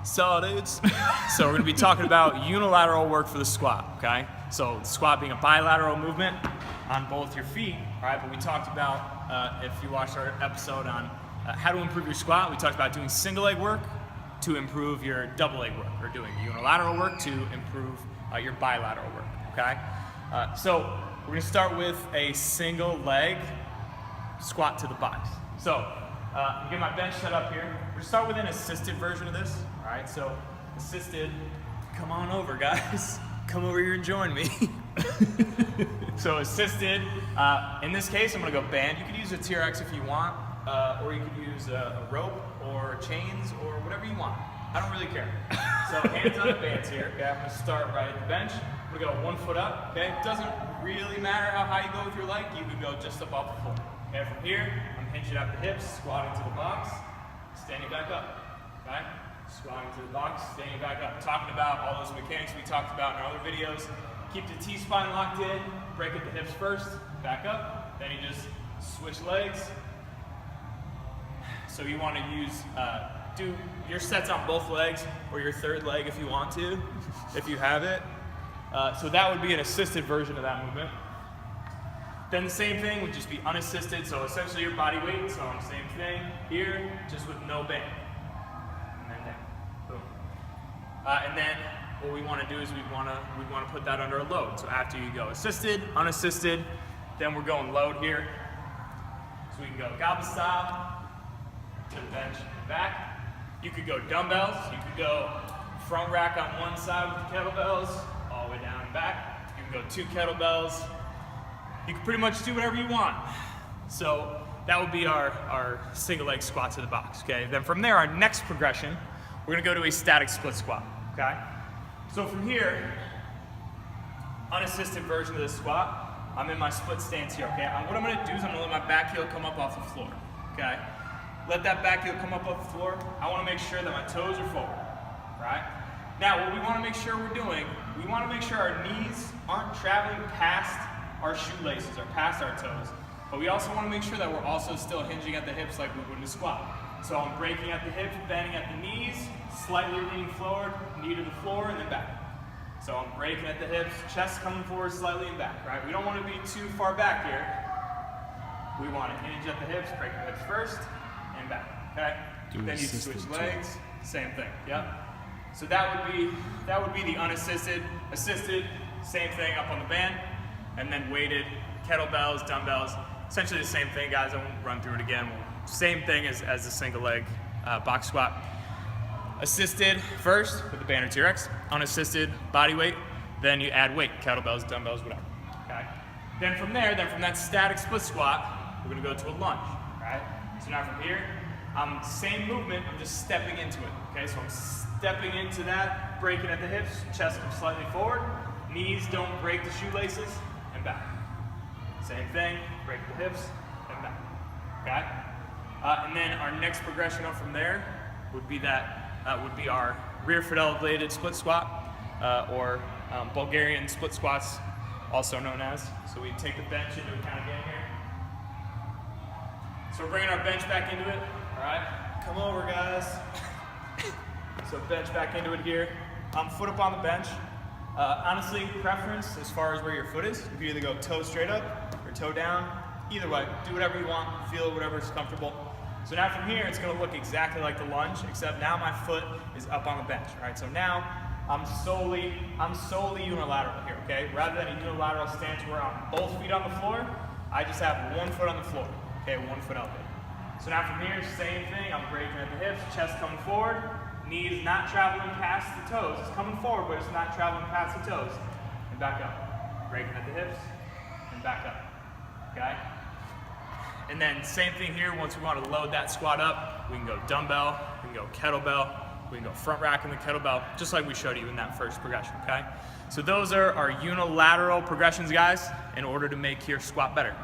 So dudes. So we're gonna be talking about unilateral work for the squat, okay? So the squat being a bilateral movement on both your feet, all right? But we talked about, if you watched our episode on how to improve your squat, we talked about doing single leg work to improve your double leg work, or doing unilateral work to improve your bilateral work, okay? So we're gonna start with a single leg squat to the box. So I'm getting my bench set up here. We're gonna start with an assisted version of this. All right, so assisted, come on over guys. Come over here and join me. So assisted, in this case I'm gonna go band. You could use a TRX if you want, or you could use a rope or chains or whatever you want. I don't really care. So hands on the bands here, okay? I'm gonna start right at the bench. I'm gonna go 1 foot up, okay? It doesn't really matter how high you go with your leg, you can go just above the floor. Okay, from here, I'm hinging at the hips, squatting to the box, standing back up, okay? Squatting to the box, standing back up. Talking about all those mechanics we talked about in our other videos. Keep the T-spine locked in, break at the hips first, back up, then you just switch legs. So you want to use, do your sets on both legs, or your third leg if you want to, if you have it. So that would be an assisted version of that movement. Then the same thing would just be unassisted, so essentially your body weight, so on the same thing here, just with no band. And then down, boom. And then what we want to do is we want to put that under a load. So after you go assisted, unassisted, then we're going load here. So we can go goblet style, to the bench and back. You could go dumbbells, you could go front rack on one side with the kettlebells, all the way down and back. You can go 2 kettlebells. You can pretty much do whatever you want. So that would be our single leg squat to the box, okay? Then from there, our next progression, we're gonna go to a static split squat, okay? So from here, unassisted version of this squat, I'm in my split stance here, okay? What I'm gonna do is I'm gonna let my back heel come up off the floor, okay? Let that back heel come up off the floor. I wanna make sure that my toes are forward, right? Now, what we wanna make sure we're doing, we wanna make sure our knees aren't traveling past our shoelaces or past our toes, but we also want to make sure that we're also still hinging at the hips like we would in a squat. So I'm breaking at the hips, bending at the knees, slightly leaning forward, knee to the floor, and then back. So I'm breaking at the hips, chest coming forward slightly and back, right? We don't want to be too far back here. We want to hinge at the hips, break the hips first, and back, okay? Then you switch legs, same thing, yep. So that would be the unassisted. Assisted, same thing up on the band. And then weighted, kettlebells, dumbbells, essentially the same thing, guys. I won't run through it again. Same thing as the single leg box squat. Assisted first with the band or TRX, unassisted body weight, then you add weight, kettlebells, dumbbells, whatever, okay? Then from there, from that static split squat, we're gonna go to a lunge, right? So now from here, same movement, I'm just stepping into it, okay? So I'm stepping into that, breaking at the hips, chest comes slightly forward, knees don't break the shoelaces, and back. Same thing, break the hips, and back, okay? And then our next progression up from there would be our rear foot elevated split squat, or Bulgarian split squats, also known as. So we take the bench into account again here. So we're bringing our bench back into it, all right? Come over, guys. So bench back into it here. Foot up on the bench. Honestly, preference as far as where your foot is. You can either go toe straight up or toe down. Either way, do whatever you want, feel whatever's comfortable. So now from here, it's gonna look exactly like the lunge, except now my foot is up on the bench, all right? So now I'm solely unilateral here, okay? Rather than a unilateral stance where I'm both feet on the floor, I just have 1 foot on the floor, okay? 1 foot elevated. So now from here, same thing. I'm breaking at the hips, chest coming forward. Knees not traveling past the toes. It's coming forward, but it's not traveling past the toes. And back up. Breaking at the hips, and back up. Okay? And then same thing here, once we want to load that squat up, we can go dumbbell, we can go kettlebell, we can go front rack in the kettlebell, just like we showed you in that first progression, okay? So those are our unilateral progressions, guys, in order to make your squat better.